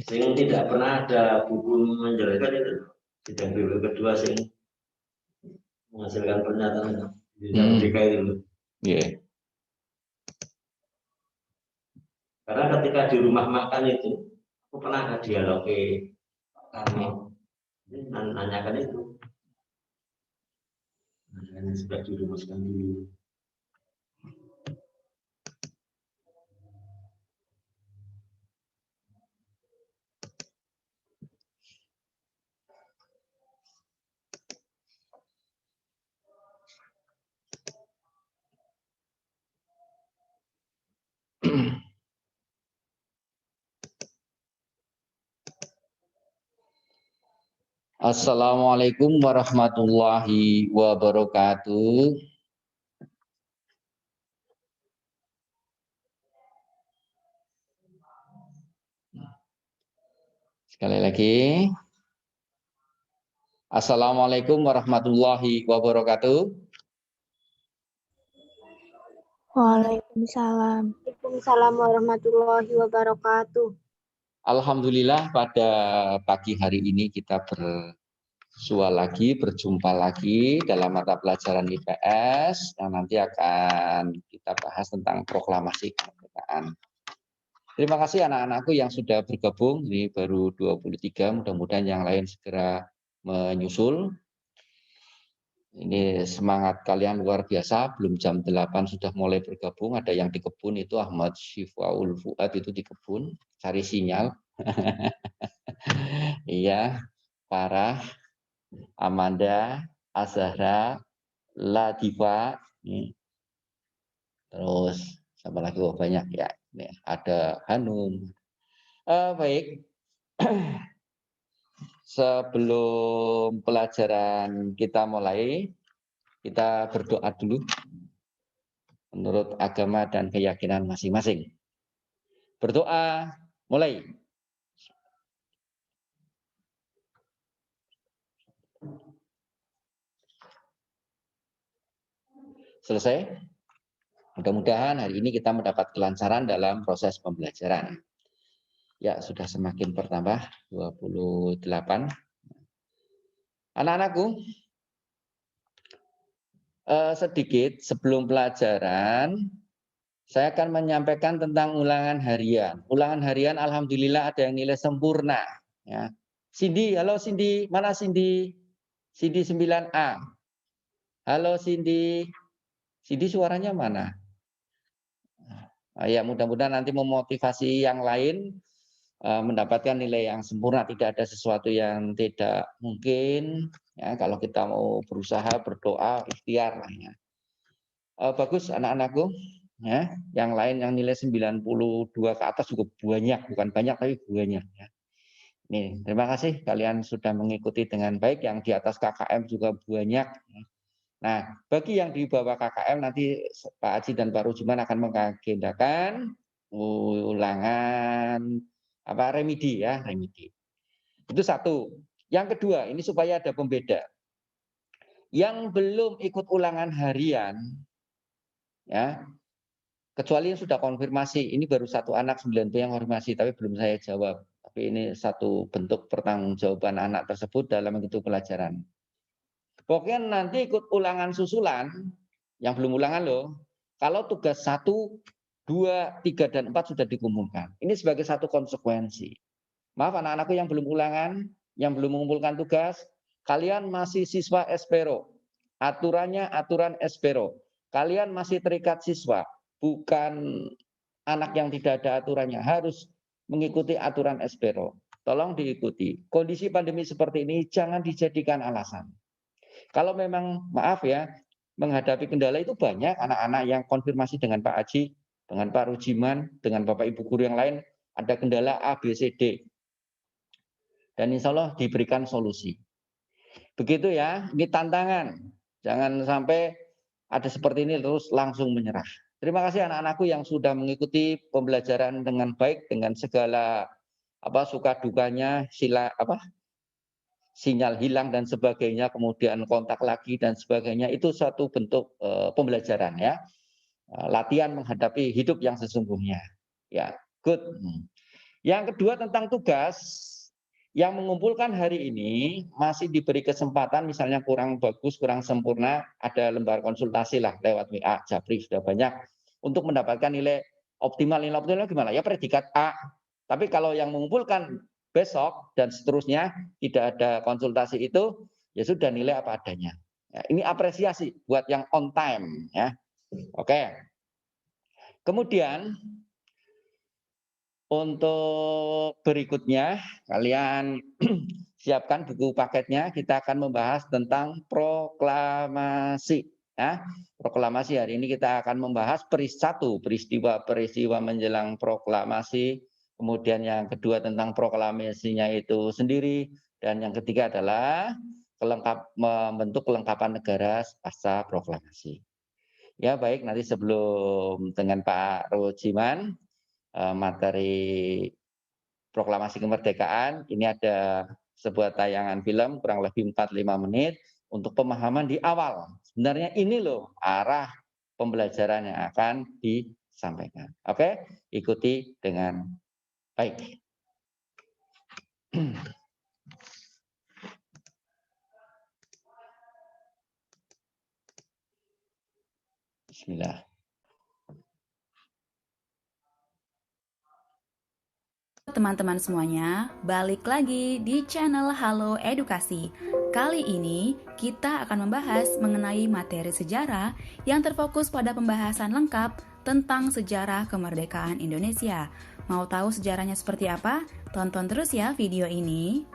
Sing tidak pernah ada buku menjelaskan itu. Sidang periode kedua sing menghasilkan pernyataan di Merdeka itu. Yeah. Karena ketika di rumah makan itu, aku pernah ada dialog kami nanyakan itu. Nah, sudah dirumuskan dulu. Assalamualaikum warahmatullahi wabarakatuh. Sekali lagi. Assalamualaikum warahmatullahi wabarakatuh. Waalaikumsalam. Waalaikumsalam warahmatullahi wabarakatuh. Alhamdulillah pada pagi hari ini kita berjumpa lagi dalam mata pelajaran IPS yang nanti akan kita bahas tentang proklamasi kemerdekaan. Terima kasih anak-anakku yang sudah bergabung, ini baru 23, mudah-mudahan yang lain segera menyusul. Ini semangat kalian luar biasa, belum jam 8 sudah mulai bergabung. Ada yang di kebun itu Ahmad Syifaul Fuad itu di kebun, cari sinyal. Iya, Farah, Amanda, Azahra, Latifa, terus siapa lagi? Oh, banyak ya. Ini ada Hanum. Baik. Sebelum pelajaran kita mulai, kita berdoa dulu menurut agama dan keyakinan masing-masing. Berdoa, mulai. Selesai? Mudah-mudahan hari ini kita mendapat kelancaran dalam proses pembelajaran. Ya, sudah semakin bertambah, 28. Anak-anakku, sedikit sebelum pelajaran, saya akan menyampaikan tentang ulangan harian. Ulangan harian, alhamdulillah ada yang nilai sempurna. Ya. Cindy, halo Cindy, mana Cindy? Cindy 9A. Halo Cindy. Cindy suaranya mana? Ya, mudah-mudahan nanti memotivasi yang lain mendapatkan nilai yang sempurna, tidak ada sesuatu yang tidak mungkin. Ya, kalau kita mau berusaha, berdoa, ikhtiar lah ya. Bagus anak-anakku. Ya, yang lain yang nilai 92 ke atas juga banyak, bukan banyak tapi banyak ya. Nih, terima kasih kalian sudah mengikuti dengan baik, yang di atas KKM juga banyak. Nah, bagi yang di bawah KKM nanti Pak Aji dan Pak Rujuman akan mengagendakan ulangan remedi ya, remedi. Itu satu. Yang kedua, ini supaya ada pembeda. Yang belum ikut ulangan harian ya, kecuali yang sudah konfirmasi, ini baru satu anak 9B yang konfirmasi tapi belum saya jawab. Tapi ini satu bentuk pertanggungjawaban anak tersebut dalam mengikuti pelajaran. Pokoknya nanti ikut ulangan susulan, yang belum ulangan loh, kalau tugas 1, 2, 3, dan 4 sudah dikumpulkan. Ini sebagai satu konsekuensi. Maaf anak-anakku yang belum ulangan, yang belum mengumpulkan tugas, kalian masih siswa Espero. Aturannya aturan Espero. Kalian masih terikat siswa, bukan anak yang tidak ada aturannya. Harus mengikuti aturan Espero. Tolong diikuti. Kondisi pandemi seperti ini jangan dijadikan alasan. Kalau memang maaf ya, menghadapi kendala itu banyak anak-anak yang konfirmasi dengan Pak Aji, dengan Pak Rujiman, dengan Bapak Ibu guru yang lain, ada kendala A, B, C, D. Dan insya Allah diberikan solusi. Begitu ya, ini tantangan. Jangan sampai ada seperti ini terus langsung menyerah. Terima kasih anak-anakku yang sudah mengikuti pembelajaran dengan baik, dengan segala suka dukanya, sinyal hilang dan sebagainya, kemudian kontak lagi dan sebagainya, itu suatu bentuk pembelajaran ya, latihan menghadapi hidup yang sesungguhnya. Ya, good. Yang kedua tentang tugas, yang mengumpulkan hari ini masih diberi kesempatan misalnya kurang bagus, kurang sempurna, ada lembar konsultasi lah lewat WA, Japri sudah banyak untuk mendapatkan nilai optimal. Nilai optimal gimana? Ya predikat A. Tapi kalau yang mengumpulkan besok dan seterusnya tidak ada konsultasi itu, ya sudah nilai apa adanya. Ya, ini apresiasi buat yang on time ya. Oke. Kemudian untuk berikutnya, kalian siapkan buku paketnya. Kita akan membahas tentang proklamasi. Ya. Proklamasi hari ini kita akan membahas peristiwa-peristiwa menjelang proklamasi. Kemudian yang kedua tentang proklamasinya itu sendiri. Dan yang ketiga adalah membentuk kelengkapan negara pasca proklamasi. Ya baik, nanti sebelum dengan Pak Rojiman, materi proklamasi kemerdekaan ini ada sebuah tayangan film kurang lebih 4-5 menit untuk pemahaman di awal. Sebenarnya ini loh arah pembelajaran yang akan disampaikan. Oke, ikuti dengan baik. Bismillah. Teman-teman semuanya, balik lagi di channel Halo Edukasi. Kali ini kita akan membahas mengenai materi sejarah yang terfokus pada pembahasan lengkap tentang sejarah kemerdekaan Indonesia. Mau tahu sejarahnya seperti apa? Tonton terus ya video ini.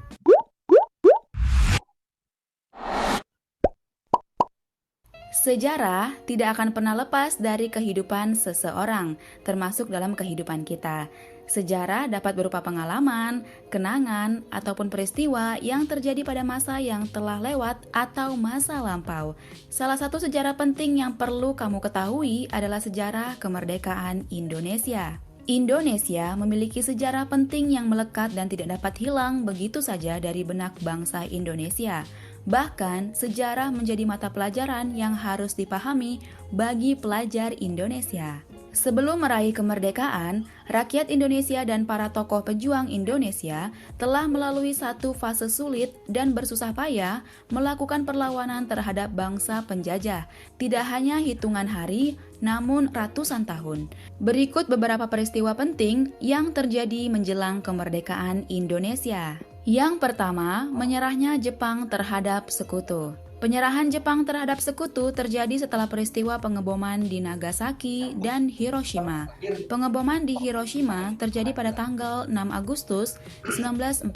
Sejarah tidak akan pernah lepas dari kehidupan seseorang, termasuk dalam kehidupan kita. Sejarah dapat berupa pengalaman, kenangan, ataupun peristiwa yang terjadi pada masa yang telah lewat atau masa lampau. Salah satu sejarah penting yang perlu kamu ketahui adalah sejarah kemerdekaan Indonesia. Indonesia memiliki sejarah penting yang melekat dan tidak dapat hilang begitu saja dari benak bangsa Indonesia. Bahkan, sejarah menjadi mata pelajaran yang harus dipahami bagi pelajar Indonesia. Sebelum meraih kemerdekaan, rakyat Indonesia dan para tokoh pejuang Indonesia telah melalui satu fase sulit dan bersusah payah melakukan perlawanan terhadap bangsa penjajah. Tidak hanya hitungan hari, namun ratusan tahun. Berikut beberapa peristiwa penting yang terjadi menjelang kemerdekaan Indonesia. Yang pertama, menyerahnya Jepang terhadap sekutu. Penyerahan Jepang terhadap sekutu terjadi setelah peristiwa pengeboman di Nagasaki dan Hiroshima. Pengeboman di Hiroshima terjadi pada tanggal 6 Agustus 1945,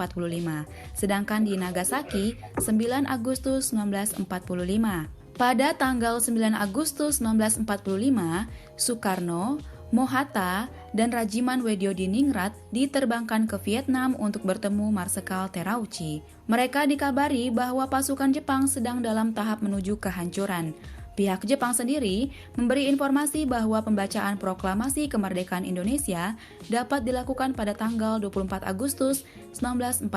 sedangkan di Nagasaki 9 Agustus 1945. Pada tanggal 9 Agustus 1945, Soekarno, Mohatta, dan Rajiman Weddiodiningrat diterbangkan ke Vietnam untuk bertemu Marsekal Terauchi. Mereka dikabari bahwa pasukan Jepang sedang dalam tahap menuju kehancuran. Pihak Jepang sendiri memberi informasi bahwa pembacaan proklamasi kemerdekaan Indonesia dapat dilakukan pada tanggal 24 Agustus 1945.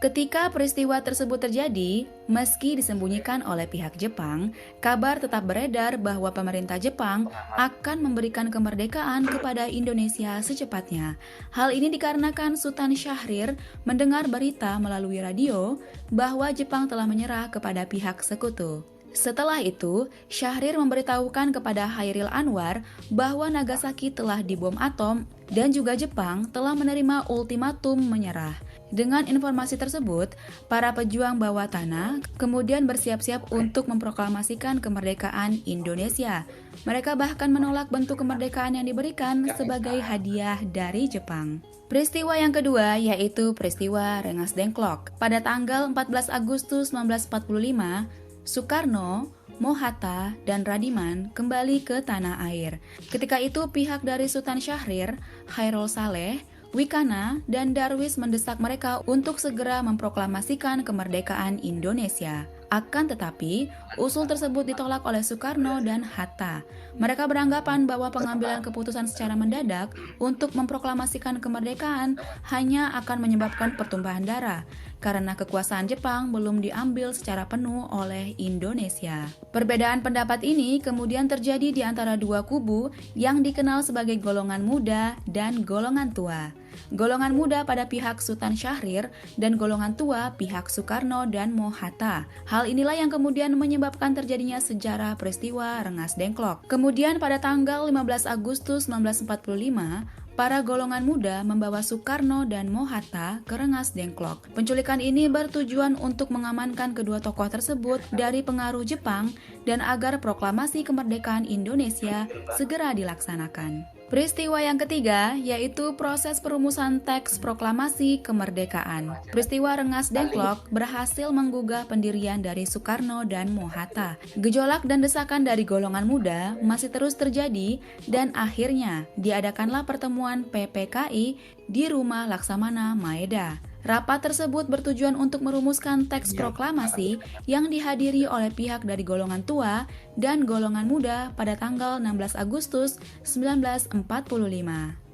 Ketika peristiwa tersebut terjadi, meski disembunyikan oleh pihak Jepang, kabar tetap beredar bahwa pemerintah Jepang akan memberikan kemerdekaan kepada Indonesia secepatnya. Hal ini dikarenakan Sultan Syahrir mendengar berita melalui radio bahwa Jepang telah menyerah kepada pihak sekutu. Setelah itu, Syahrir memberitahukan kepada Hairil Anwar bahwa Nagasaki telah dibom atom dan juga Jepang telah menerima ultimatum menyerah. Dengan informasi tersebut, para pejuang bawah tanah kemudian bersiap-siap untuk memproklamasikan kemerdekaan Indonesia. Mereka bahkan menolak bentuk kemerdekaan yang diberikan sebagai hadiah dari Jepang. Peristiwa yang kedua yaitu peristiwa Rengas Dengklok. Pada tanggal 14 Agustus 1945, Soekarno, Mohatta, dan Radiman kembali ke tanah air. Ketika itu pihak dari Sultan Syahrir, Khairul Saleh, Wikana, dan Darwis mendesak mereka untuk segera memproklamasikan kemerdekaan Indonesia. Akan tetapi, usul tersebut ditolak oleh Soekarno dan Hatta. Mereka beranggapan bahwa pengambilan keputusan secara mendadak untuk memproklamasikan kemerdekaan hanya akan menyebabkan pertumpahan darah, karena kekuasaan Jepang belum diambil secara penuh oleh Indonesia. Perbedaan pendapat ini kemudian terjadi di antara dua kubu yang dikenal sebagai golongan muda dan golongan tua. golongan muda pada pihak Sultan Syahrir, dan golongan tua pihak Soekarno dan Mohatta. Hal inilah yang kemudian menyebabkan terjadinya sejarah peristiwa Rengas Dengklok. Kemudian pada tanggal 15 Agustus 1945, para golongan muda membawa Soekarno dan Mohatta ke Rengas Dengklok. Penculikan ini bertujuan untuk mengamankan kedua tokoh tersebut dari pengaruh Jepang dan agar proklamasi kemerdekaan Indonesia segera dilaksanakan. Peristiwa yang ketiga yaitu proses perumusan teks proklamasi kemerdekaan. Peristiwa Rengas Dengklok berhasil menggugah pendirian dari Soekarno dan Mohatta. Gejolak dan desakan dari golongan muda masih terus terjadi dan akhirnya diadakanlah pertemuan PPKI di Rumah Laksamana Maeda. Rapat tersebut bertujuan untuk merumuskan teks proklamasi yang dihadiri oleh pihak dari golongan tua dan golongan muda pada tanggal 16 Agustus 1945.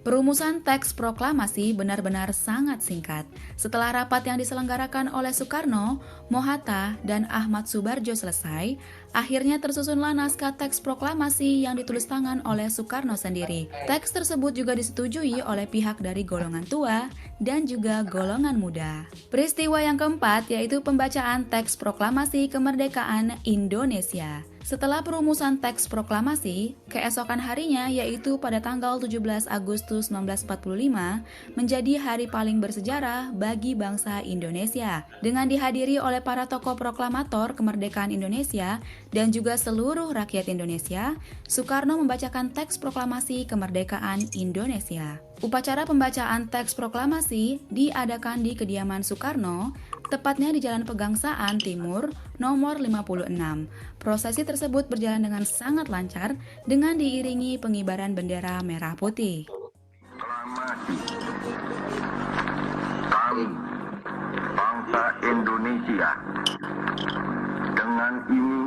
Perumusan teks proklamasi benar-benar sangat singkat. Setelah rapat yang diselenggarakan oleh Soekarno, Mohatta, dan Ahmad Subarjo selesai, akhirnya tersusunlah naskah teks proklamasi yang ditulis tangan oleh Soekarno sendiri. Teks tersebut juga disetujui oleh pihak dari golongan tua dan juga golongan muda. Peristiwa yang keempat yaitu pembacaan teks proklamasi kemerdekaan Indonesia. Setelah perumusan teks proklamasi, keesokan harinya yaitu pada tanggal 17 Agustus 1945 menjadi hari paling bersejarah bagi bangsa Indonesia dengan dihadiri oleh para tokoh proklamator kemerdekaan Indonesia dan juga seluruh rakyat Indonesia. Soekarno membacakan teks proklamasi kemerdekaan Indonesia. Upacara pembacaan teks proklamasi diadakan di kediaman Soekarno, tepatnya di Jalan Pegangsaan Timur, nomor 56. Prosesi tersebut berjalan dengan sangat lancar dengan diiringi pengibaran bendera merah putih. Proklamasi kami, bangsa Indonesia, dengan ini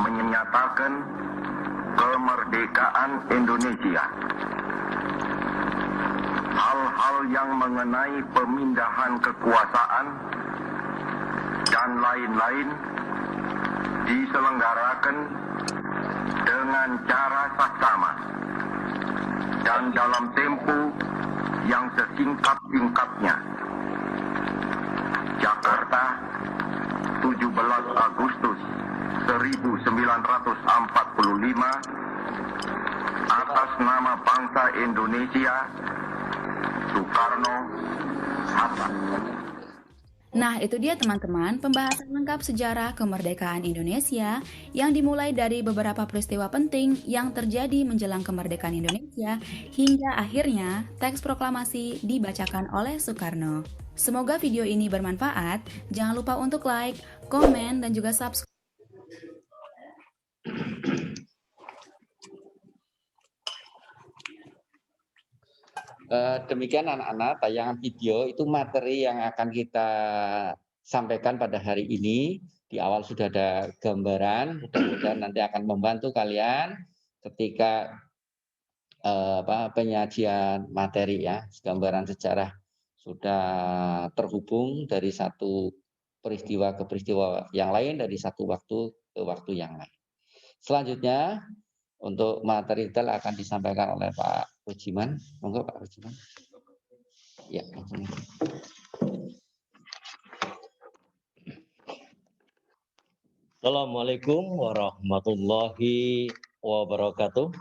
menyatakan kemerdekaan Indonesia. Hal-hal yang mengenai pemindahan kekuasaan dan lain-lain diselenggarakan dengan cara saksama dan dalam tempo yang sesingkat-singkatnya. Jakarta, 17 Agustus 1945, atas nama bangsa Indonesia, Soekarno, Hatta. Nah, itu dia teman-teman pembahasan lengkap sejarah kemerdekaan Indonesia yang dimulai dari beberapa peristiwa penting yang terjadi menjelang kemerdekaan Indonesia hingga akhirnya teks proklamasi dibacakan oleh Soekarno. Semoga video ini bermanfaat. Jangan lupa untuk like, komen, dan juga subscribe. Demikian anak-anak, tayangan video itu materi yang akan kita sampaikan pada hari ini. Di awal sudah ada gambaran, mudah-mudahan nanti akan membantu kalian ketika penyajian materi ya. Gambaran sejarah sudah terhubung dari satu peristiwa ke peristiwa yang lain, dari satu waktu ke waktu yang lain. Selanjutnya untuk materi detail akan disampaikan oleh Pak Rujiman. Monggo Pak Rujiman. Ya, langsung. Assalamualaikum warahmatullahi wabarakatuh.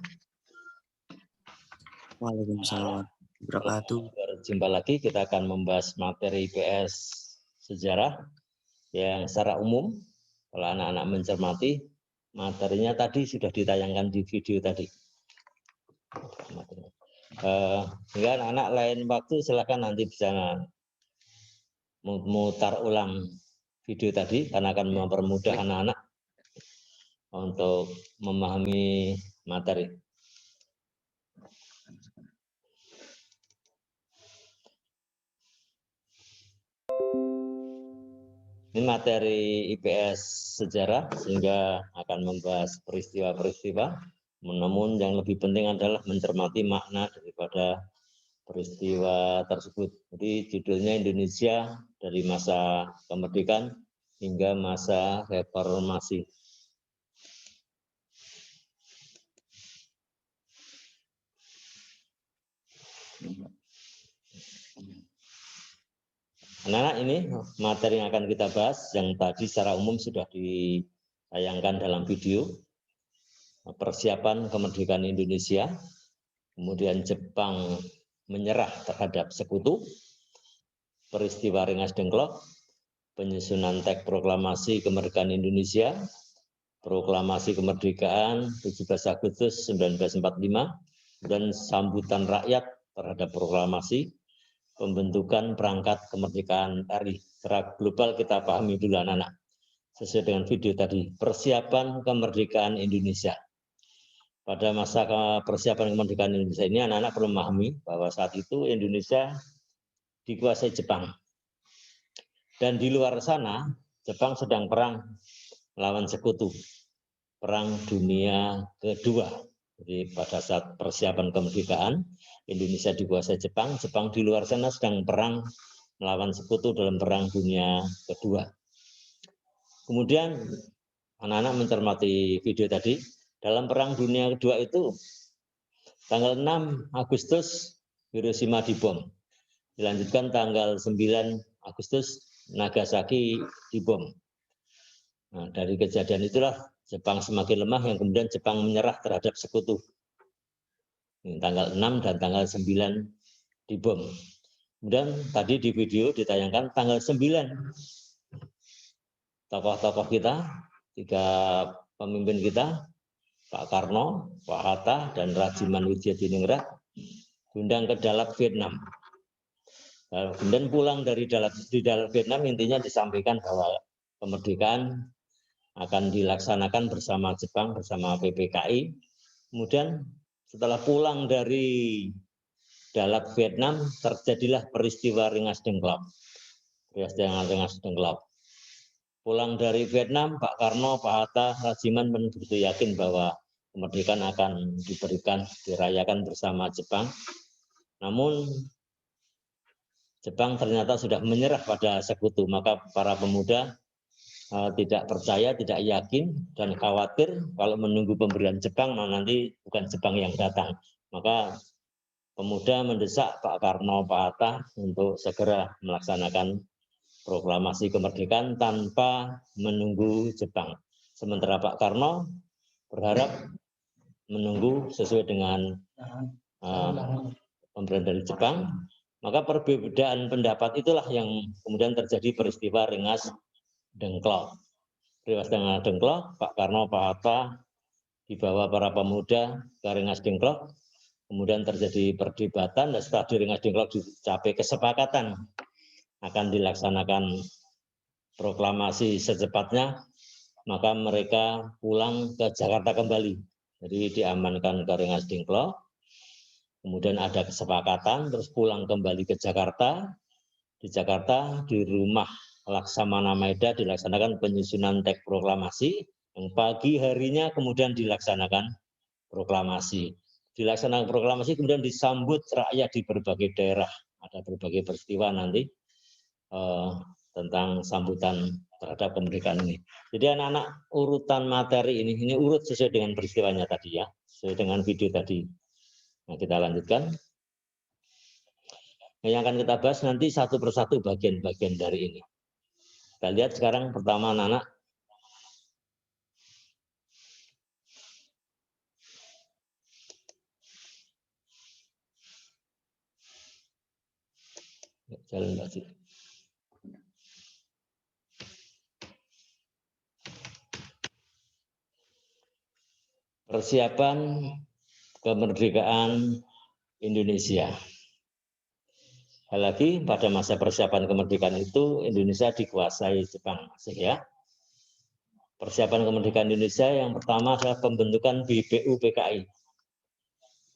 Waalaikumsalam wabarakatuh. Berjumpa lagi, kita akan membahas materi IPS sejarah yang secara umum, kalau anak-anak mencermati, materinya tadi sudah ditayangkan di video tadi. Sehingga anak-anak lain waktu silakan nanti bisa memutar ulang video tadi karena akan mempermudah anak-anak untuk memahami materi. Ini materi IPS sejarah sehingga akan membahas peristiwa-peristiwa. Namun yang lebih penting adalah mencermati makna daripada peristiwa tersebut. Jadi judulnya Indonesia dari masa kemerdekaan hingga masa reformasi. Anak-anak, ini materi yang akan kita bahas yang tadi secara umum sudah ditayangkan dalam video. Persiapan kemerdekaan Indonesia, kemudian Jepang menyerah terhadap sekutu, peristiwa Rengas Dengklok, penyusunan teks proklamasi kemerdekaan Indonesia, proklamasi kemerdekaan 17 Agustus 1945, dan sambutan rakyat terhadap proklamasi, pembentukan perangkat kemerdekaan RI. Secara global kita pahami dulu anak-anak, sesuai dengan video tadi, persiapan kemerdekaan Indonesia. Pada masa persiapan kemerdekaan Indonesia ini anak-anak perlu memahami bahwa saat itu Indonesia dikuasai Jepang. Dan di luar sana Jepang sedang perang melawan sekutu. Perang Dunia Kedua. Jadi pada saat persiapan kemerdekaan Indonesia dikuasai Jepang, Jepang di luar sana sedang perang melawan sekutu dalam Perang Dunia Kedua. Kemudian anak-anak mencermati video tadi, dalam Perang Dunia Kedua itu tanggal 6 Agustus Hiroshima dibom. Dilanjutkan tanggal 9 Agustus Nagasaki dibom. Nah, dari kejadian itulah Jepang semakin lemah yang kemudian Jepang menyerah terhadap sekutu. Ini tanggal 6 dan tanggal 9 dibom. Kemudian tadi di video ditayangkan tanggal 9 tokoh-tokoh kita, 3 pemimpin kita, Pak Karno, Pak Hatta, dan Rajiman Wijayadiningrat diundang ke Dalat, Vietnam. Kemudian pulang di Dalat Vietnam, intinya disampaikan bahwa kemerdekaan akan dilaksanakan bersama Jepang, bersama PPKI. Kemudian setelah pulang dari Dalat Vietnam, terjadilah peristiwa Rengas Dengklok. Rengas Dengklok. Pulang dari Vietnam, Pak Karno, Pak Hatta, Rajiman begitu yakin bahwa kemerdekaan akan dirayakan bersama Jepang. Namun Jepang ternyata sudah menyerah pada sekutu, maka para pemuda tidak percaya, tidak yakin, dan khawatir kalau menunggu pemberian Jepang, nanti bukan Jepang yang datang. Maka pemuda mendesak Pak Karno, Pak Hatta untuk segera melaksanakan proklamasi kemerdekaan tanpa menunggu Jepang. Sementara Pak Karno berharap menunggu sesuai dengan pemberian dari Jepang. Maka perbedaan pendapat itulah yang kemudian terjadi peristiwa Rengas Dengklok. Rengas Dengklok, Pak Karno, Pak Hatta dibawa para pemuda ke Rengas Dengklok. Kemudian terjadi perdebatan, dan setelah di Rengas Dengklok dicapai kesepakatan akan dilaksanakan proklamasi secepatnya, maka mereka pulang ke Jakarta kembali. Jadi diamankan ke Rengas Dengklok, kemudian ada kesepakatan, terus pulang kembali ke Jakarta. Di Jakarta, di rumah Laksamana Maeda dilaksanakan penyusunan teks proklamasi, yang pagi harinya kemudian dilaksanakan proklamasi. Dilaksanakan proklamasi kemudian disambut rakyat di berbagai daerah. Ada berbagai peristiwa nanti tentang sambutan terhadap kemerdekaan ini. Jadi anak-anak, urutan materi ini urut sesuai dengan peristiwanya tadi ya, sesuai dengan video tadi. Nah, kita lanjutkan. Nah, yang akan kita bahas nanti satu persatu bagian-bagian dari ini. Kita lihat sekarang pertama anak-anak. Jalan lagi. Persiapan kemerdekaan Indonesia. Lagi pada masa persiapan kemerdekaan itu Indonesia dikuasai Jepang, ya. Persiapan kemerdekaan Indonesia yang pertama adalah pembentukan BPUPKI,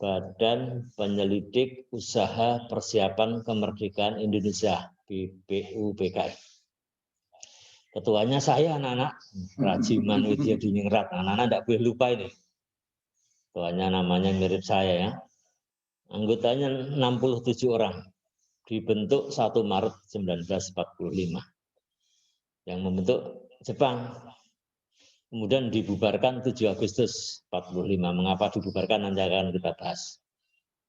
Badan Penyelidik Usaha Persiapan Kemerdekaan Indonesia, BPUPKI. Ketuanya saya, anak-anak, Rajiman Wijayadiningrat. Anak-anak tidak boleh lupa ini. Ketuanya namanya mirip saya ya. Anggotanya 67 orang. Dibentuk 1 Maret 1945. Yang membentuk Jepang. Kemudian dibubarkan 7 Agustus 45. Mengapa dibubarkan nanti akan kita bahas.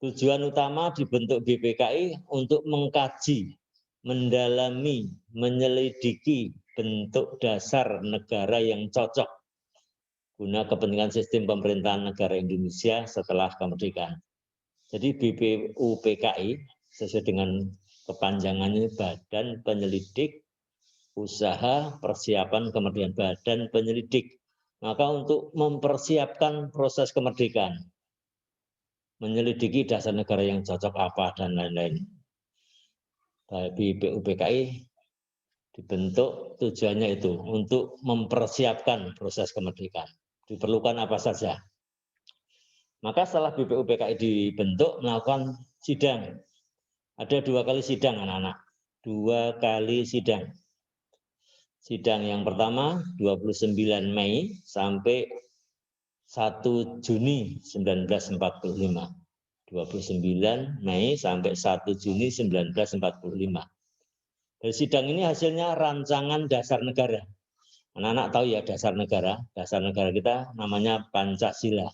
Tujuan utama dibentuk BPKI untuk mengkaji mendalami, menyelidiki bentuk dasar negara yang cocok guna kepentingan sistem pemerintahan negara Indonesia setelah kemerdekaan. Jadi BPUPKI sesuai dengan kepanjangannya Badan Penyelidik Usaha Persiapan Kemerdekaan, Badan Penyelidik. Maka untuk mempersiapkan proses kemerdekaan, menyelidiki dasar negara yang cocok apa dan lain-lain. BPUPKI dibentuk tujuannya itu untuk mempersiapkan proses kemerdekaan. Diperlukan apa saja. Maka setelah BPUPKI dibentuk, melakukan sidang. Ada 2 kali sidang anak-anak. 2 kali sidang. Sidang yang pertama 29 Mei sampai 1 Juni 1945. 29 Mei sampai 1 Juni 1945. Dari sidang ini hasilnya rancangan dasar negara. Anak-anak tahu ya dasar negara kita namanya Pancasila.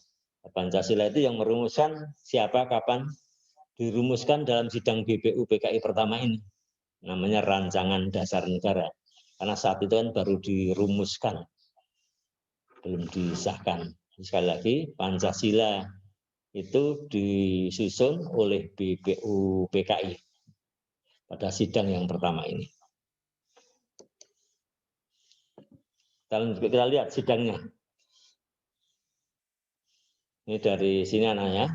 Pancasila itu yang merumuskan siapa, kapan, dirumuskan dalam sidang BPUPKI pertama ini. Namanya rancangan dasar negara. Karena saat itu kan baru dirumuskan, belum disahkan. Sekali lagi, Pancasila itu disusun oleh BPUPKI pada sidang yang pertama ini. Kita lihat sidangnya. Ini dari sini anak-anak ya.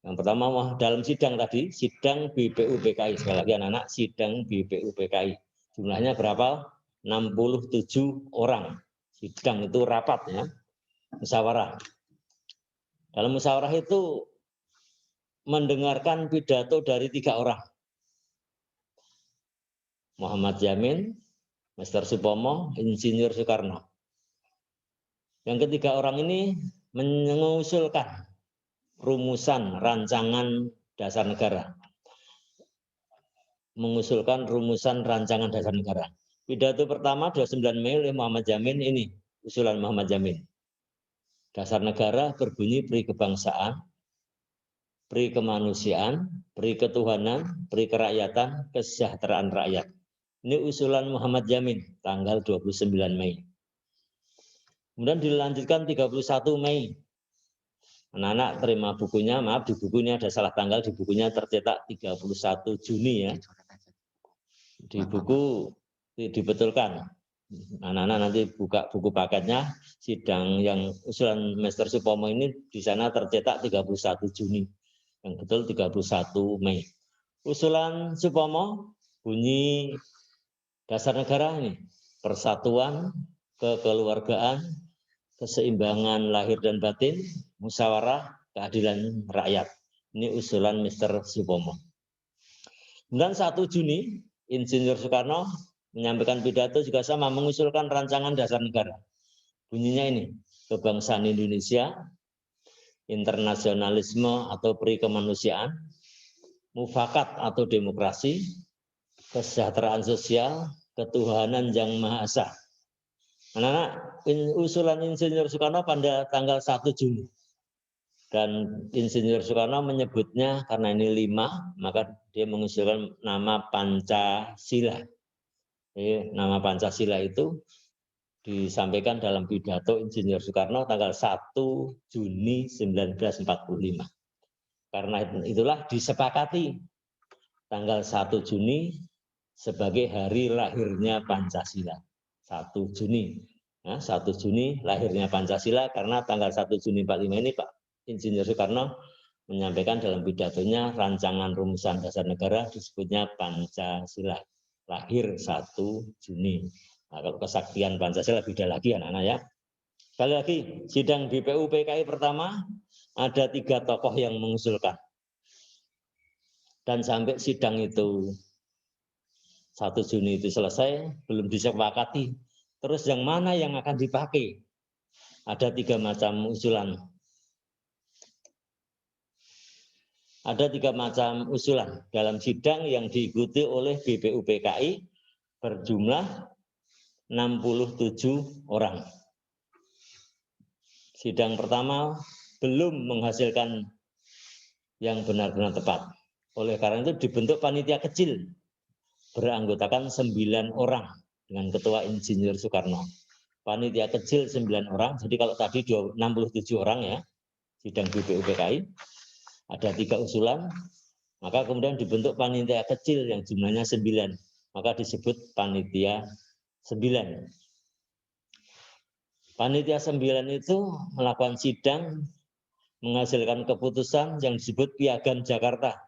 Yang pertama dalam sidang tadi, sidang BPUPKI. Sekali lagi anak-anak, sidang BPUPKI. Jumlahnya berapa? 67 orang. Sidang itu rapat ya, musyawarah. Dalam musyawarah itu mendengarkan pidato dari 3 orang. Muhammad Yamin, Mr. Supomo, Insinyur Soekarno. Yang ketiga orang ini mengusulkan rumusan rancangan dasar negara. Mengusulkan rumusan rancangan dasar negara. Pidato pertama 29 Mei oleh Muhammad Yamin ini, usulan Muhammad Yamin. Dasar negara berbunyi peri kebangsaan, peri kemanusiaan, peri ketuhanan, peri kerakyatan, kesejahteraan rakyat. Ini usulan Muhammad Yamin, tanggal 29 Mei. Kemudian dilanjutkan 31 Mei. Anak-anak terima bukunya, maaf di bukunya ada salah tanggal, di bukunya tercetak 31 Juni ya. Di buku dibetulkan. Anak-anak nanti buka buku paketnya, sidang yang usulan Mr. Supomo ini di sana tercetak 31 Juni. Yang betul 31 Mei. Usulan Supomo bunyi dasar negara ini, persatuan, kekeluargaan, keseimbangan lahir dan batin, musyawarah, keadilan rakyat. Ini usulan Mr. Supomo. Dan 1 Juni, Insinyur Soekarno menyampaikan pidato juga sama, mengusulkan rancangan dasar negara. Bunyinya ini, kebangsaan Indonesia, internasionalisme atau peri kemanusiaan, mufakat atau demokrasi, kesejahteraan sosial, ketuhanan yang Maha Esa. Anak-anak, usulan Insinyur Soekarno pada tanggal 1 Juni. Dan Insinyur Soekarno menyebutnya, karena ini 5, maka dia mengusulkan nama Pancasila. Nama Pancasila itu disampaikan dalam pidato Insinyur Soekarno tanggal 1 Juni 1945. Karena itulah disepakati tanggal 1 Juni sebagai hari lahirnya Pancasila. 1 Juni. Nah, 1 Juni lahirnya Pancasila karena tanggal 1 Juni 45 ini Pak Insinyur Soekarno menyampaikan dalam pidatonya rancangan rumusan dasar negara disebutnya Pancasila. Lahir 1 Juni. Nah, kalau kesaktian Pancasila beda lagi anak-anak ya. Sekali lagi, sidang BPUPKI pertama ada 3 tokoh yang mengusulkan. Dan sampai sidang itu 1 Juni itu selesai, belum disepakati. Terus yang mana yang akan dipakai? Ada 3 macam usulan. Ada 3 macam usulan dalam sidang yang diikuti oleh BPUPKI berjumlah 67 orang. Sidang pertama belum menghasilkan yang benar-benar tepat. Oleh karena itu dibentuk panitia kecil. beranggotakan 9 orang dengan Ketua Insinyur Soekarno. Panitia kecil 9 orang, jadi kalau tadi 67 orang ya, sidang BPUPKI, ada 3 usulan, maka kemudian dibentuk panitia kecil yang jumlahnya 9, maka disebut panitia 9. Panitia 9 itu melakukan sidang, menghasilkan keputusan yang disebut Piagam Jakarta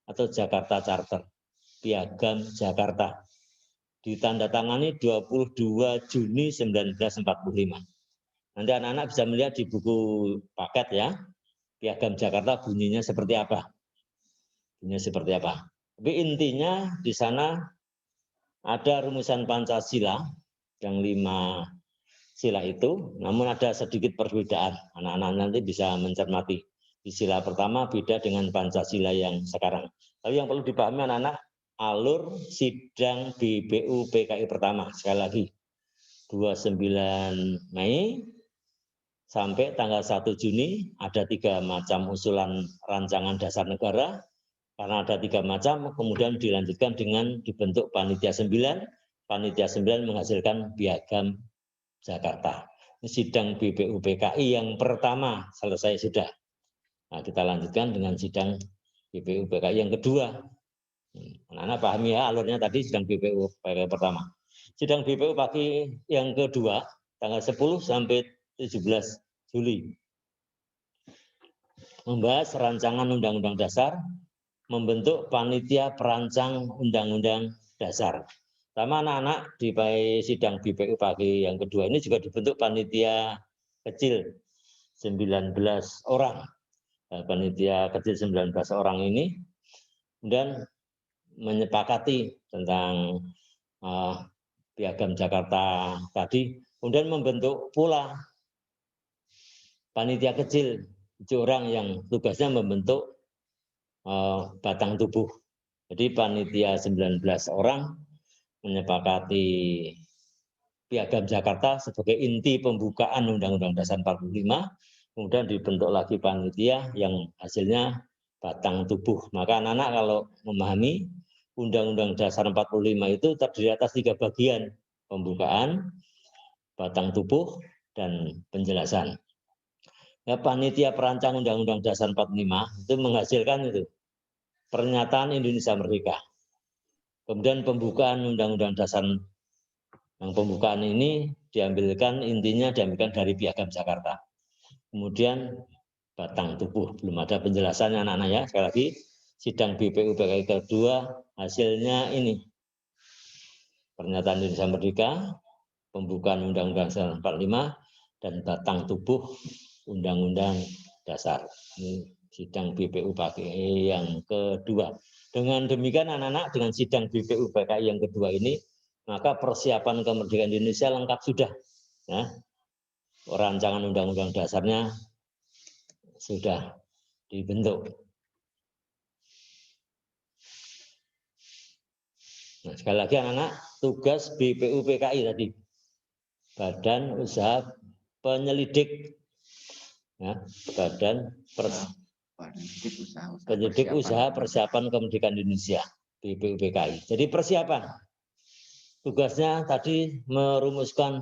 atau Jakarta Charter. Piagam Jakarta. Ditandatangani 22 Juni 1945. Nanti anak-anak bisa melihat di buku paket ya, Piagam Jakarta bunyinya seperti apa. Bunyinya seperti apa. Tapi intinya di sana ada rumusan Pancasila yang 5 sila itu, namun ada sedikit perbedaan. Anak-anak nanti bisa mencermati. Di sila pertama beda dengan Pancasila yang sekarang. Tapi yang perlu dipahami anak-anak, alur sidang BPUPKI pertama, sekali lagi, 29 Mei sampai tanggal 1 Juni, ada 3 macam usulan rancangan dasar negara. Karena ada 3 macam, kemudian dilanjutkan dengan dibentuk Panitia 9. Panitia 9 menghasilkan Piagam Jakarta. Sidang BPUPKI yang pertama selesai sudah. Nah, kita lanjutkan dengan sidang BPUPKI yang kedua. Anak-anak pahami ya alurnya tadi sidang BPUPKI pertama. Sidang BPUPKI yang kedua tanggal 10 sampai 17 Juli. Membahas rancangan Undang-Undang Dasar, membentuk panitia perancang Undang-Undang Dasar. Sama anak-anak di sidang BPUPKI yang kedua ini juga dibentuk panitia kecil 19 orang. Panitia kecil 19 orang ini kemudian menyepakati tentang Piagam Jakarta tadi, kemudian membentuk pula panitia kecil 7 orang yang tugasnya membentuk batang tubuh. Jadi panitia 19 orang menyepakati Piagam Jakarta sebagai inti pembukaan Undang-Undang Dasar 45, kemudian dibentuk lagi panitia yang hasilnya batang tubuh. Maka anak-anak kalau memahami Undang-Undang Dasar 45 itu terdiri atas 3 bagian, pembukaan, batang tubuh, dan penjelasan. Ya, panitia perancang Undang-Undang Dasar 45 itu menghasilkan itu pernyataan Indonesia Merdeka. Kemudian pembukaan Undang-Undang Dasar, yang pembukaan ini intinya diambilkan dari Piagam Jakarta. Kemudian batang tubuh, belum ada penjelasannya anak-anak ya. Sekali lagi, sidang BPUPKI kedua hasilnya ini. Pernyataan Indonesia Merdeka, pembukaan Undang-Undang Dasar 45, dan batang tubuh Undang-Undang Dasar. Ini sidang BPUPKI yang kedua. Dengan demikian anak-anak, dengan sidang BPUPKI yang kedua ini, maka persiapan kemerdekaan Indonesia lengkap sudah. Ya. Rancangan Undang-Undang Dasarnya sudah dibentuk. Nah, sekali lagi anak-anak, tugas BPUPKI tadi, Badan Usaha Penyelidik, ya, Penyelidik Usaha Persiapan Kemerdekaan Indonesia, BPUPKI. Jadi persiapan, tugasnya tadi merumuskan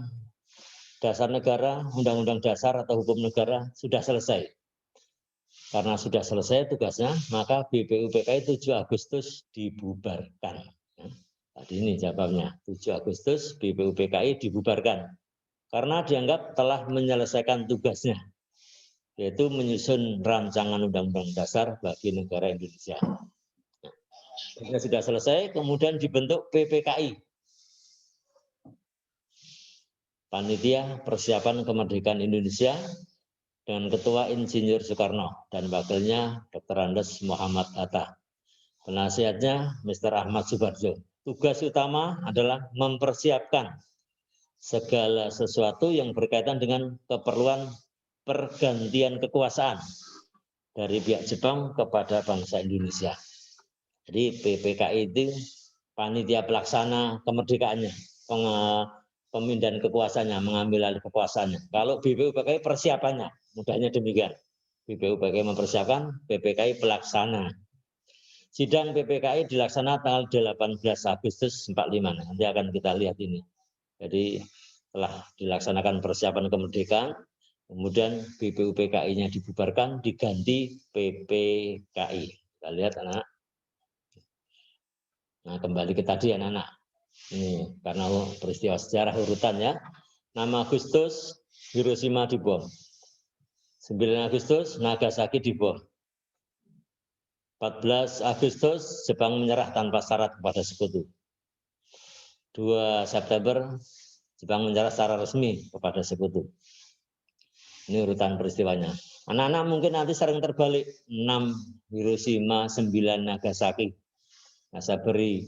dasar negara, undang-undang dasar atau hukum negara sudah selesai. Karena sudah selesai tugasnya, maka BPUPKI 7 Agustus dibubarkan. Tadi ini jawabnya, 7 Agustus BPUPKI dibubarkan. Karena dianggap telah menyelesaikan tugasnya, yaitu menyusun rancangan undang-undang dasar bagi negara Indonesia. Nah, sudah selesai, kemudian dibentuk PPKI. Panitia Persiapan Kemerdekaan Indonesia dengan Ketua Insinyur Soekarno dan wakilnya Dr. Andes Muhammad Hatta. Penasihatnya Mr. Ahmad Subarjo. Tugas utama adalah mempersiapkan segala sesuatu yang berkaitan dengan keperluan pergantian kekuasaan dari pihak Jepang kepada bangsa Indonesia. Jadi PPKI itu panitia pelaksana kemerdekaannya, pemindahan kekuasaannya, mengambil alih kekuasaannya. Kalau BPUPKI persiapannya, mudahnya demikian. BPUPKI mempersiapkan, PPKI pelaksana. Sidang PPKI dilaksanakan tanggal 18 Agustus 45. Nanti akan kita lihat ini. Jadi telah dilaksanakan persiapan kemerdekaan, kemudian BPUPKI-nya dibubarkan, diganti PPKI. Kita lihat anak. Nah, kembali ke tadi anak-anak. Ini karena peristiwa sejarah urutannya. 6 Agustus Hiroshima dibom. 9 Agustus Nagasaki dibom. 14 Agustus Jepang menyerah tanpa syarat kepada sekutu. 2 September Jepang menyerah secara resmi kepada sekutu. Ini urutan peristiwanya. Anak-anak mungkin nanti sering terbalik. 6 Hiroshima, 9 Nagasaki. Nah, saya beri.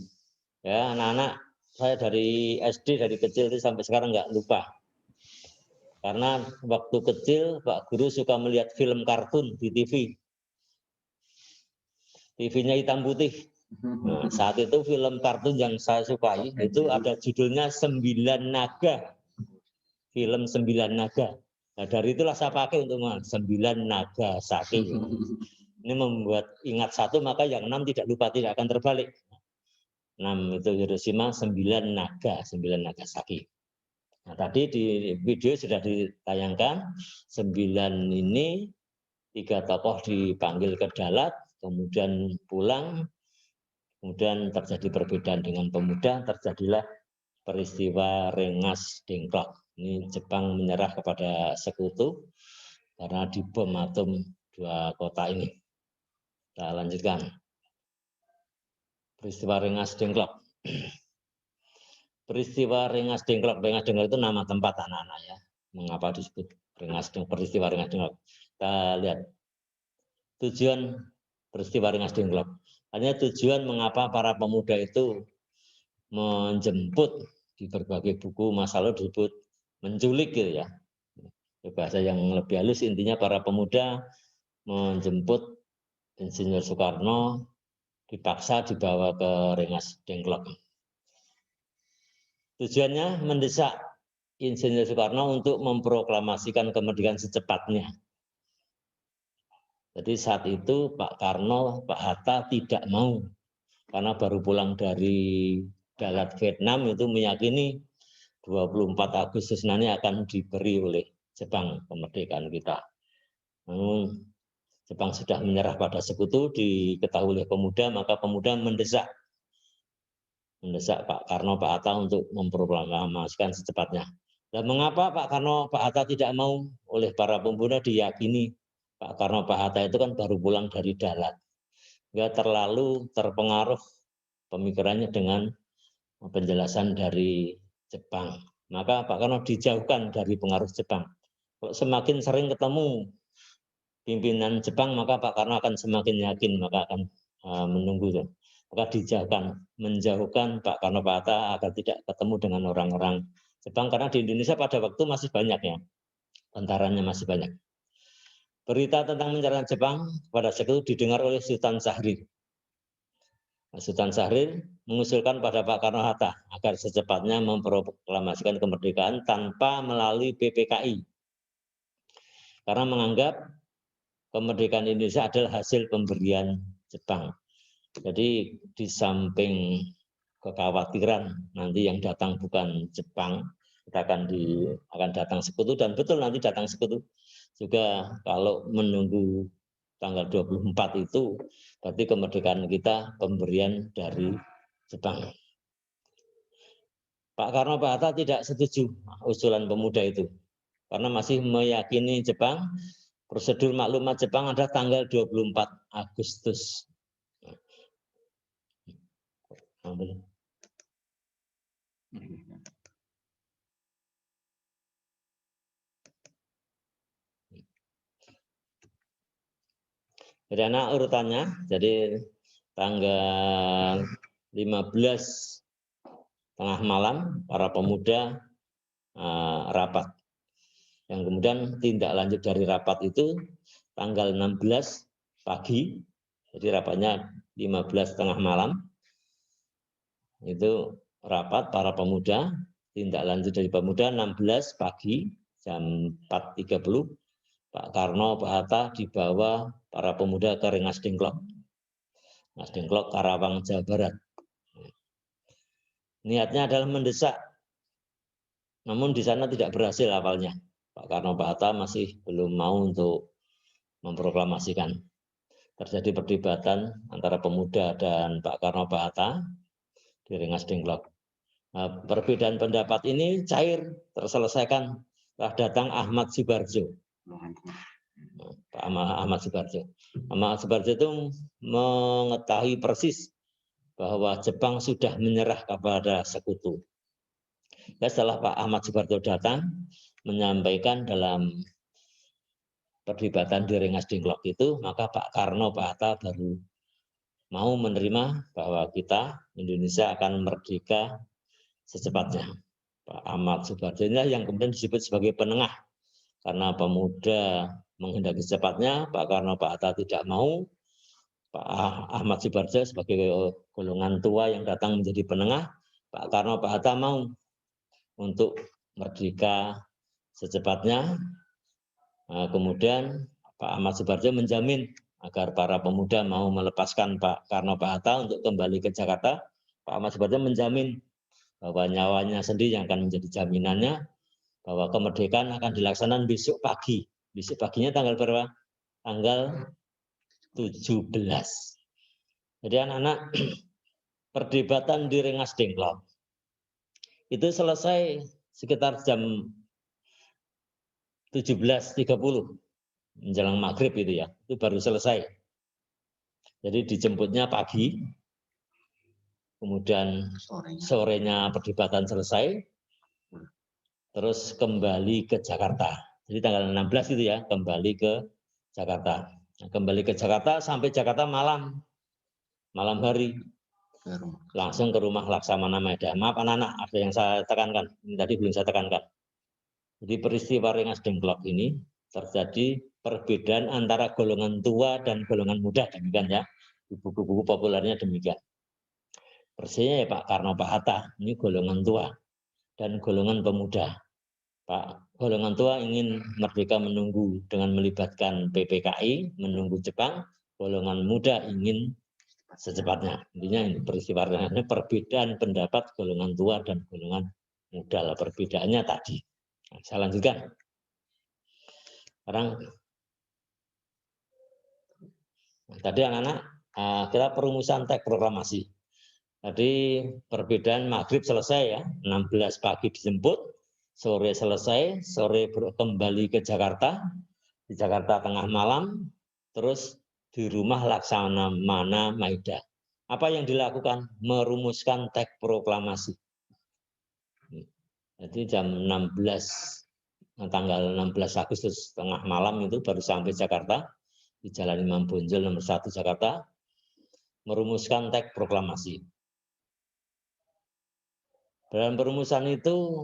Ya, anak-anak, saya dari SD, dari kecil itu sampai sekarang nggak lupa. Karena waktu kecil Pak Guru suka melihat film kartun di TV. TV-nya hitam putih. Nah, saat itu film kartun yang saya sukai itu ada judulnya 9 Naga. Film 9 Naga. Nah, dari itulah saya pakai untuk 9 Nagasaki. Ini membuat ingat satu, maka yang 6 tidak lupa, tidak akan terbalik. 6 itu Hiroshima, 9 Naga, 9 Nagasaki. Nah, tadi di video sudah ditayangkan, 9 ini 3 tokoh dipanggil ke Dalat, kemudian pulang, kemudian terjadi perbedaan dengan pemuda, terjadilah peristiwa Rengas Dengklok. Ini Jepang menyerah kepada sekutu karena dibom atom 2 kota ini. Kita lanjutkan. Peristiwa Rengas Dengklok. Peristiwa Rengas Dengklok. Rengas Dengklok itu nama tempat anak-anak ya. Mengapa disebut Rengas Dengklok, peristiwa Rengas Dengklok? Kita lihat tujuan peristiwa Rengas Dengklok. Hanya tujuan mengapa para pemuda itu menjemput, di berbagai buku masa lalu disebut menculik gitu ya. Bahasa yang lebih halus, intinya para pemuda menjemput Insinyur Soekarno, dipaksa dibawa ke Rengas Dengklok. Tujuannya mendesak Insinyur Soekarno untuk memproklamasikan kemerdekaan secepatnya. Jadi saat itu Pak Karno, Pak Hatta tidak mau, karena baru pulang dari Dalat Vietnam itu meyakini 24 Agustus nanti akan diberi oleh Jepang kemerdekaan kita. Namun Jepang sudah menyerah pada sekutu, diketahui oleh pemuda, maka pemuda mendesak Pak Karno, Pak Hatta untuk memproklamasikan secepatnya. Dan mengapa Pak Karno, Pak Hatta tidak mau? Oleh para pemuda diyakini Pak Karno, Pak Hatta itu kan baru pulang dari Dalat. Nggak terlalu terpengaruh pemikirannya dengan penjelasan dari Jepang. Maka Pak Karno dijauhkan dari pengaruh Jepang. Kalau semakin sering ketemu pimpinan Jepang, maka Pak Karno akan semakin yakin, maka akan menunggu. Maka dijauhkan, menjauhkan Pak Karno, Pak Hatta agar tidak ketemu dengan orang-orang Jepang, karena di Indonesia pada waktu masih banyak ya, tentaranya masih banyak. Berita tentang penyerangan Jepang pada saat itu didengar oleh Sultan Syahrir. Sultan Syahrir mengusulkan pada Pak Karno Hatta agar secepatnya memproklamasikan kemerdekaan tanpa melalui PPKI. Karena menganggap kemerdekaan Indonesia adalah hasil pemberian Jepang. Jadi di samping kekhawatiran nanti yang datang bukan Jepang, kita akan datang sekutu, dan betul nanti datang sekutu. Juga kalau menunggu tanggal 24 itu berarti kemerdekaan kita pemberian dari Jepang. Pak Karno, Pak Hatta tidak setuju usulan pemuda itu karena masih meyakini Jepang, prosedur maklumat Jepang ada tanggal 24 Agustus. Jadi anak urutannya, jadi tanggal 15 tengah malam para pemuda rapat. Yang kemudian tindak lanjut dari rapat itu tanggal 16 pagi, jadi rapatnya 15 tengah malam, itu rapat para pemuda, tindak lanjut dari pemuda 16 pagi jam 4.30, Pak Karno, Pak Hatta dibawa para pemuda ke Rengas Dengklok. Rengas Dengklok, Karawang, Jawa Barat. Niatnya adalah mendesak, namun di sana tidak berhasil awalnya. Pak Karno Pak Hatta masih belum mau untuk memproklamasikan. Terjadi perdebatan antara pemuda dan Pak Karno Pak Hatta di Rengas Dengklok. Nah, perbedaan pendapat ini cair, terselesaikan setelah datang Ahmad Subarjo. Pak Ahmad Subarjo. Ahmad Subarjo itu mengetahui persis bahwa Jepang sudah menyerah kepada sekutu. Ya, setelah Pak Ahmad Subarjo datang menyampaikan dalam perdebatan di Rengas Dengklok itu, maka Pak Karno Pak Hatta baru mau menerima bahwa kita Indonesia akan merdeka secepatnya. Pak Ahmad Subarjo inilah yang kemudian disebut sebagai penengah, karena pemuda menghendaki secepatnya, Pak Karno Pak Hatta tidak mau. Pak Ahmad Subarjo sebagai golongan tua yang datang menjadi penengah, Pak Karno Pak Hatta mau untuk merdeka secepatnya. Nah, kemudian Pak Ahmad Subarjo menjamin agar para pemuda mau melepaskan Pak Karno Pak Hatta untuk kembali ke Jakarta. Pak Ahmad Subarjo menjamin bahwa nyawanya sendiri yang akan menjadi jaminannya, bahwa kemerdekaan akan dilaksanakan besok pagi. Besok paginya tanggal berapa? Tanggal 17. Jadi anak-anak, perdebatan di Rengas Dengklok itu selesai sekitar jam 17.30 menjelang maghrib itu ya, itu baru selesai. Jadi dijemputnya pagi, kemudian sorenya perdebatan selesai, terus kembali ke Jakarta. Jadi tanggal 16 itu ya, kembali ke Jakarta. Nah, kembali ke Jakarta, sampai Jakarta malam hari, langsung ke rumah Laksamana Maeda. Maaf anak-anak, ada yang saya tekankan, ini tadi belum saya tekankan. Jadi peristiwa Rengas Dengklok ini terjadi perbedaan antara golongan tua dan golongan muda, demikian ya. Di buku-buku populernya demikian. Persisnya ya Pak Karno Pak Hatta, ini golongan tua dan golongan pemuda. Pak golongan tua ingin merdeka menunggu dengan melibatkan PPKI, menunggu Jepang. Golongan muda ingin secepatnya. Intinya ini peristiwa ini perbedaan pendapat golongan tua dan golongan muda lah, perbedaannya tadi. Nah, saya lanjutkan. Sekarang tadi anak-anak kita perumusan teks proklamasi. Tadi perbedaan maghrib selesai ya, 16 pagi dijemput, sore selesai, sore kembali ke Jakarta, di Jakarta tengah malam, terus di rumah Laksamana Maeda. Apa yang dilakukan? Merumuskan teks proklamasi. Jadi jam 16, tanggal 16 Agustus tengah malam itu baru sampai Jakarta, di Jalan Imam Bonjol nomor 1 Jakarta, merumuskan teks proklamasi. Dalam perumusan itu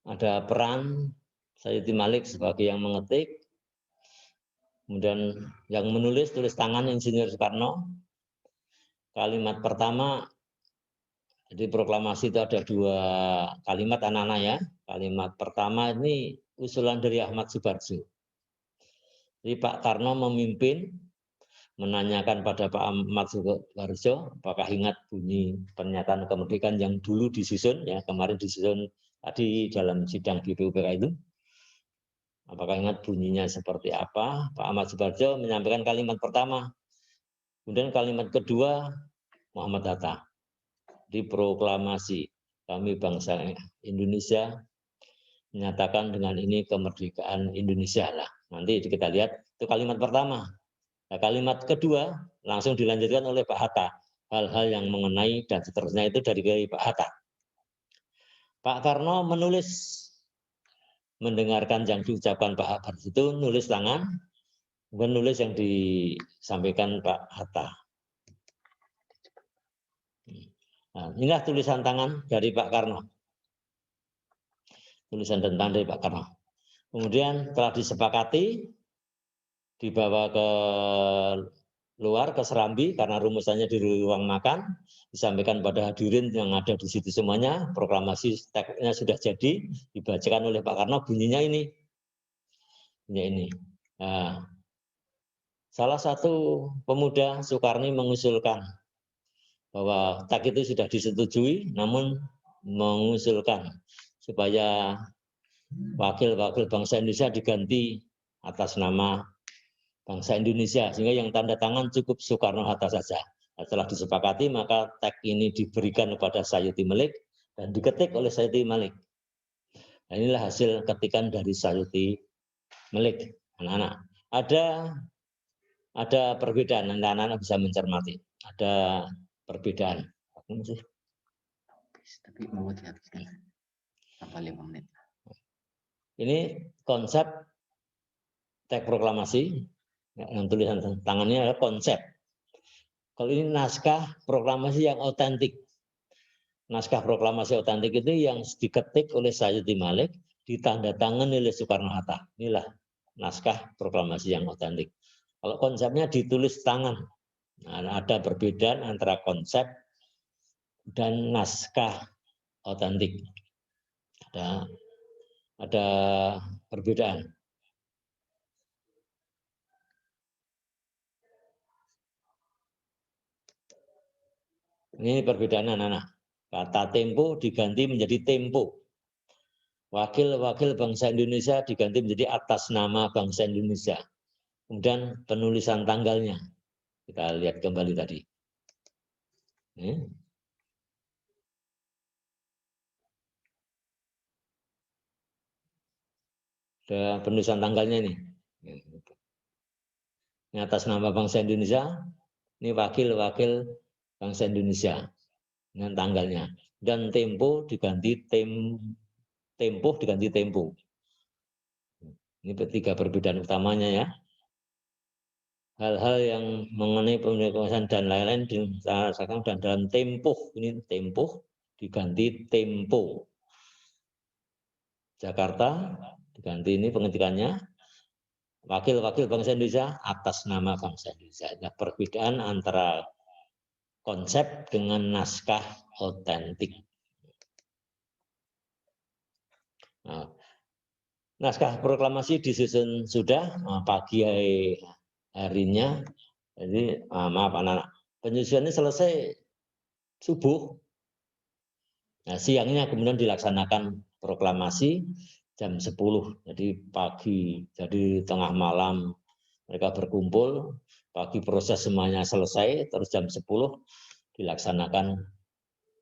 ada peran Sayyidi Malik sebagai yang mengetik, kemudian yang menulis, tulis tangan Insinyur Soekarno. Kalimat pertama, jadi proklamasi itu ada 2 kalimat anak-anak ya. Kalimat pertama ini usulan dari Ahmad Subarjo. Jadi Pak Karno memimpin, menanyakan pada Pak Ahmad Subarjo, apakah ingat bunyi pernyataan kemerdekaan yang dulu disusun, ya kemarin disusun tadi dalam sidang BPUPK itu. Apakah ingat bunyinya seperti apa? Pak Ahmad Subarjo menyampaikan kalimat pertama. Kemudian kalimat kedua, Muhammad Hatta. Di proklamasi kami bangsa Indonesia menyatakan dengan ini kemerdekaan Indonesia lah. Nanti kita lihat itu kalimat pertama. Nah, kalimat kedua langsung dilanjutkan oleh Pak Hatta. Hal-hal yang mengenai dan seterusnya itu dari Pak Hatta. Pak Karno menulis, mendengarkan yang diucapkan Pak Hatta itu, nulis tangan, menulis yang disampaikan Pak Hatta. Nah, inilah tulisan tangan dari Pak Karno. Tulisan dan tangan dari Pak Karno. Kemudian telah disepakati, dibawa ke luar, ke Serambi, karena rumusannya di ruang makan, disampaikan pada hadirin yang ada di situ semuanya. Proklamasi teksnya sudah jadi, dibacakan oleh Pak Karno, bunyinya ini. Bunyinya ini. Nah, salah satu pemuda Soekarno mengusulkan bahwa tag itu sudah disetujui, namun mengusulkan supaya wakil-wakil bangsa Indonesia diganti atas nama bangsa Indonesia, sehingga yang tanda tangan cukup Soekarno-Hatta saja. Setelah disepakati, maka tag ini diberikan kepada Sayuti Malik dan diketik oleh Sayuti Malik. Nah, inilah hasil ketikan dari Sayuti Malik, anak-anak. Ada perbedaan, anak-anak bisa mencermati. Ada perbedaan. Tapi mau dihabiskan sampai 5 menit. Ini konsep teks proklamasi, yang tulisan tangannya adalah konsep. Kalau ini naskah proklamasi yang otentik. Naskah proklamasi otentik itu yang diketik oleh Sayuti Malik, ditandatangani oleh Soekarno-Hatta. Inilah naskah proklamasi yang otentik. Kalau konsepnya ditulis tangan, nah, ada perbedaan antara konsep dan naskah otentik. Ada perbedaan. Ini perbedaan anak-anak. Kata tempo diganti menjadi tempo. Wakil-wakil bangsa Indonesia diganti menjadi atas nama bangsa Indonesia. Kemudian penulisan tanggalnya. Kita lihat kembali tadi. Ada penulisan tanggalnya ini. Ini atas nama bangsa Indonesia. Ini wakil-wakil bangsa Indonesia dengan tanggalnya. Dan tempo diganti tempo diganti tempo. Ini tiga perbedaan utamanya ya. Hal-hal yang mengenai pemerintahan dan lain-lain dirasakan dan dalam tempo. Ini tempo diganti tempo. Jakarta diganti ini pengetikannya. Wakil-wakil bangsa Indonesia atas nama bangsa Indonesia. Nah, perbedaan antara konsep dengan naskah otentik. Nah, naskah proklamasi disusun sudah pagi harinya. Jadi maaf anak-anak, penyusunannya selesai subuh. Nah, siangnya kemudian dilaksanakan proklamasi jam 10. Jadi pagi, jadi tengah malam mereka berkumpul, pagi proses semuanya selesai, terus jam 10 dilaksanakan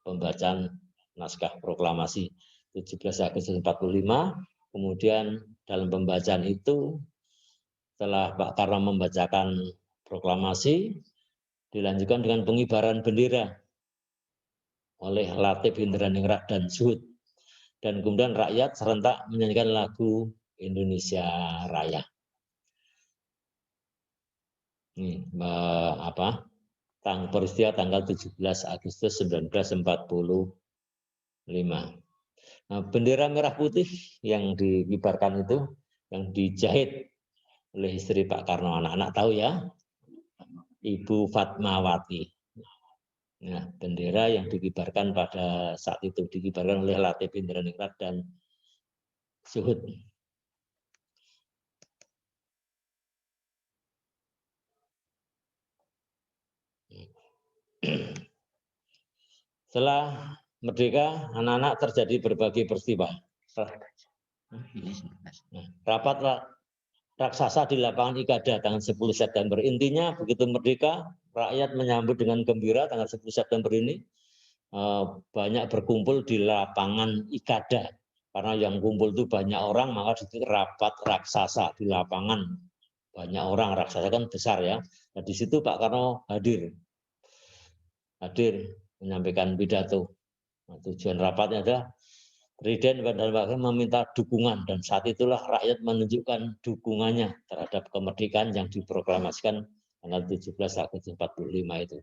pembacaan naskah proklamasi 17 Agustus 45. Kemudian dalam pembacaan itu setelah Pak Karno membacakan proklamasi, dilanjutkan dengan pengibaran bendera oleh Latif Indraningrat dan Zuhud. Dan kemudian rakyat serentak menyanyikan lagu Indonesia Raya. Ini peristiwa tanggal 17 Agustus 1945. Nah, bendera merah putih yang dikibarkan itu, yang dijahit oleh istri Pak Karno, anak-anak tahu ya, Ibu Fatmawati. Nah, bendera yang dikibarkan pada saat itu dikibarkan oleh Latif Indraningrat dan Zuhud. Setelah merdeka, anak-anak terjadi berbagai peristiwa. Rapat raksasa di lapangan Ikada tanggal 10 September. Intinya begitu merdeka, rakyat menyambut dengan gembira tanggal 10 September ini. Banyak berkumpul di lapangan Ikada. Karena yang kumpul itu banyak orang, maka di situ rapat raksasa di lapangan. Banyak orang, raksasa kan besar ya. Nah, di situ Pak Karno hadir menyampaikan pidato. Nah, tujuan rapatnya adalah Presiden dan Wakil meminta dukungan, dan saat itulah rakyat menunjukkan dukungannya terhadap kemerdekaan yang diproklamasikan tanggal 17 Agustus 45 itu.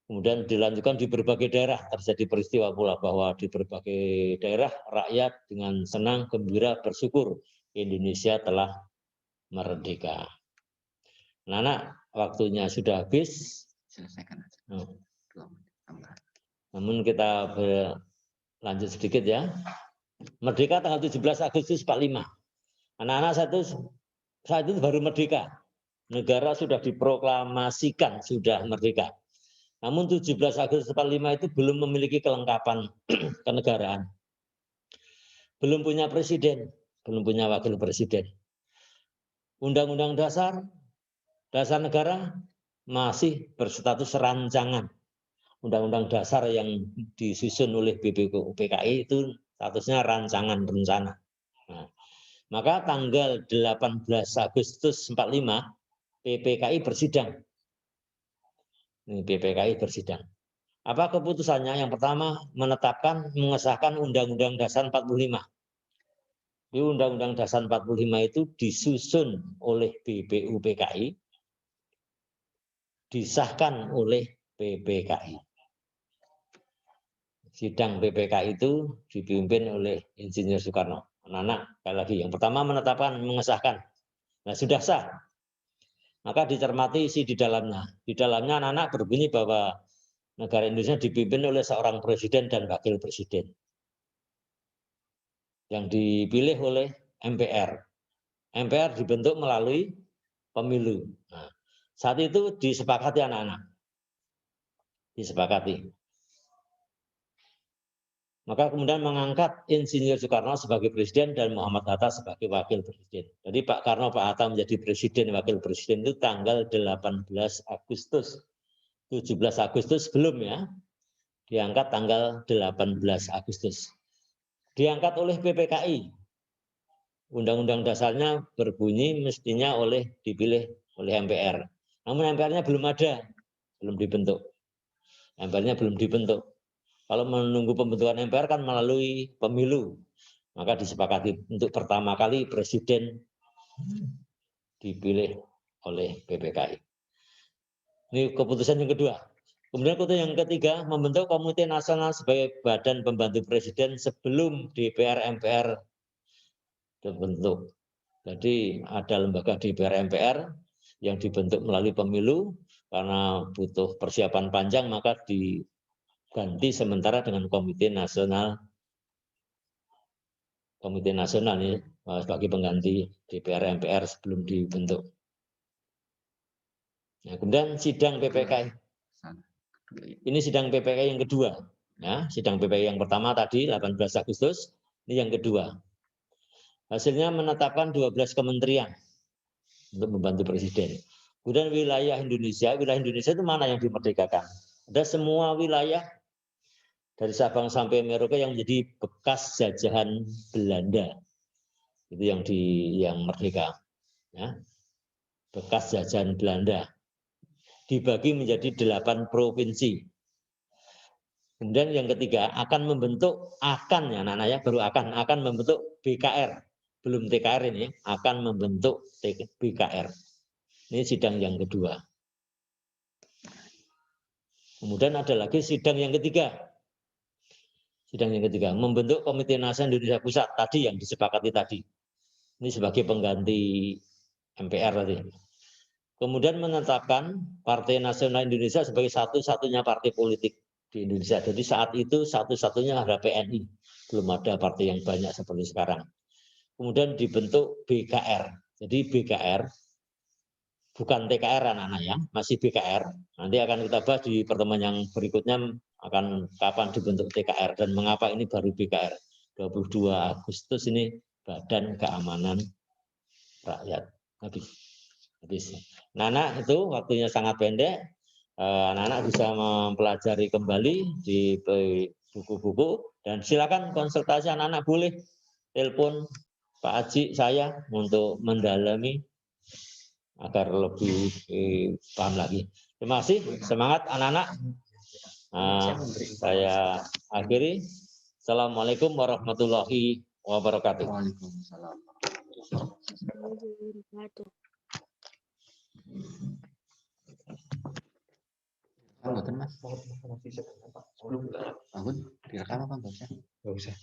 Kemudian dilanjutkan di berbagai daerah terjadi peristiwa pula bahwa di berbagai daerah rakyat dengan senang, gembira, bersyukur Indonesia telah merdeka. Anak-anak, waktunya sudah habis. Selesaikan aja. 2 menit. Namun kita lanjut sedikit ya. Merdeka tanggal 17 Agustus 45. Anak-anak saat itu baru merdeka. negara sudah diproklamasikan sudah merdeka. Namun 17 Agustus 45 itu belum memiliki kelengkapan kenegaraan. Belum punya presiden, belum punya wakil presiden. Undang-undang dasar negara masih berstatus rancangan. Undang-undang dasar yang disusun oleh BPUPKI itu statusnya rancangan rencana. Nah, maka tanggal 18 Agustus 45 PPKI bersidang. Ini PPKI bersidang. Apa keputusannya? Yang pertama menetapkan mengesahkan Undang-Undang Dasar 45. Di Undang-Undang Dasar 45 itu disusun oleh BPUPKI, disahkan oleh PPKI. Sidang PPKI itu dipimpin oleh Insinyur Soekarno. Anak-anak, sekali lagi, yang pertama menetapkan mengesahkan. Nah, sudah sah. Maka dicermati isi di dalamnya. Di dalamnya anak-anak berbunyi bahwa negara Indonesia dipimpin oleh seorang presiden dan wakil presiden yang dipilih oleh MPR. MPR dibentuk melalui pemilu. Nah, saat itu disepakati anak-anak. Disepakati. Maka kemudian mengangkat Insinyur Soekarno sebagai presiden dan Muhammad Hatta sebagai wakil presiden. Jadi Pak Karno, Pak Hatta menjadi presiden, wakil presiden itu tanggal 18 Agustus. 17 Agustus belum ya. Diangkat tanggal 18 Agustus. Diangkat oleh PPKI. Undang-undang dasarnya berbunyi mestinya dipilih oleh MPR. Namun MPR-nya belum ada, belum dibentuk. MPR-nya belum dibentuk. Kalau menunggu pembentukan MPR kan melalui pemilu. Maka disepakati untuk pertama kali presiden dipilih oleh PPKI. Ini keputusan yang kedua. Kemudian keputusan yang ketiga, membentuk Komite Nasional sebagai badan pembantu presiden sebelum DPR MPR terbentuk. Jadi ada lembaga DPR MPR yang dibentuk melalui pemilu, karena butuh persiapan panjang maka diganti sementara dengan Komite Nasional ini sebagai pengganti DPR MPR sebelum dibentuk. Nah, kemudian sidang PPKI. Ini sidang PPKI yang kedua. Ya, sidang PPKI yang pertama tadi 18 Agustus, ini yang kedua. Hasilnya menetapkan 12 kementerian untuk membantu presiden. Kemudian wilayah Indonesia itu mana yang dimerdekakan? Ada semua wilayah dari Sabang sampai Merauke yang menjadi bekas jajahan Belanda. Itu yang merdeka. Ya. Bekas jajahan Belanda. Dibagi menjadi 8 provinsi. Kemudian yang ketiga akan membentuk akan membentuk BKR. Belum TKR ini, akan membentuk BKR. Ini sidang yang kedua. Kemudian ada lagi sidang yang ketiga. Sidang yang ketiga, membentuk Komite Nasional Indonesia Pusat tadi yang disepakati tadi. Ini sebagai pengganti MPR tadi. Kemudian menetapkan Partai Nasional Indonesia sebagai satu-satunya partai politik di Indonesia. Jadi saat itu satu-satunya ada PNI. Belum ada partai yang banyak seperti sekarang. Kemudian dibentuk BKR. Jadi BKR bukan TKR anak-anak ya, masih BKR. Nanti akan kita bahas di pertemuan yang berikutnya akan kapan dibentuk TKR dan mengapa ini baru BKR. 22 Agustus ini Badan Keamanan Rakyat. Habis. Anak-anak itu waktunya sangat pendek. Anak-anak bisa mempelajari kembali di buku-buku dan silakan konsultasi anak-anak boleh telepon Pak Haji saya untuk mendalami agar lebih paham lagi. Terima kasih, semangat anak-anak. Saya akhiri. Assalamualaikum warahmatullahi wabarakatuh. Waalaikumsalam. Mboten Mas. Sebelum direkam apa enggak usah? Enggak usah.